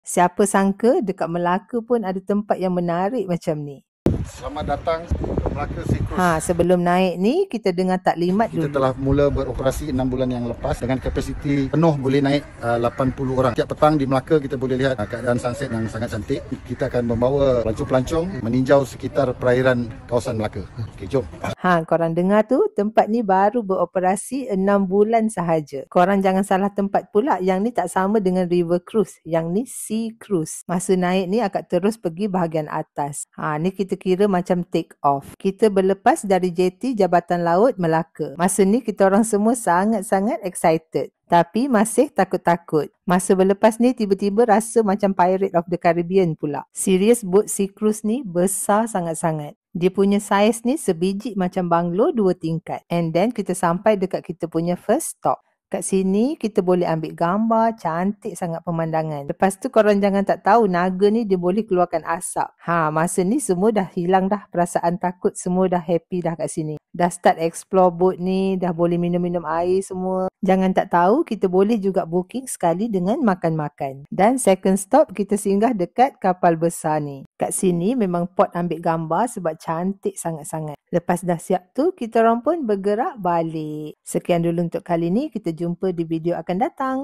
Siapa sangka dekat Melaka pun ada tempat yang menarik macam ni. Selamat datang ke Melaka Sea Cruise. Sebelum naik ni kita dengar taklimat dulu. Kita telah mula beroperasi 6 bulan yang lepas dengan kapasiti penuh boleh naik 80 orang. Setiap petang di Melaka kita boleh lihat keadaan sunset yang sangat cantik. Kita akan membawa pelancong-pelancong meninjau sekitar perairan kawasan Melaka. Okey, jom. Korang dengar tu, tempat ni baru beroperasi 6 bulan sahaja. Korang jangan salah tempat pula, yang ni tak sama dengan river cruise. Yang ni sea cruise. Masa naik ni akan terus pergi bahagian atas. Ni kita kira macam take off. Kita berlepas dari jeti Jabatan Laut Melaka. Masa ni kita orang semua sangat-sangat excited. Tapi masih takut-takut. Masa berlepas ni tiba-tiba rasa macam Pirate of the Caribbean pula. Serious boat sea cruise ni besar sangat-sangat. Dia punya saiz ni sebiji macam banglo 2 tingkat. And then kita sampai dekat kita punya first stop. Kat sini kita boleh ambil gambar, cantik sangat pemandangan. Lepas tu korang jangan tak tahu naga ni dia boleh keluarkan asap. Masa ni semua dah hilang dah perasaan takut, semua dah happy dah kat sini. Dah start explore boat ni, dah boleh minum-minum air semua. Jangan tak tahu kita boleh juga booking sekali dengan makan-makan. Dan second stop kita singgah dekat kapal besar ni. Kat sini memang pot ambil gambar sebab cantik sangat-sangat. Lepas dah siap tu, kita orang pun bergerak balik. Sekian dulu untuk kali ni, kita jumpa di video akan datang.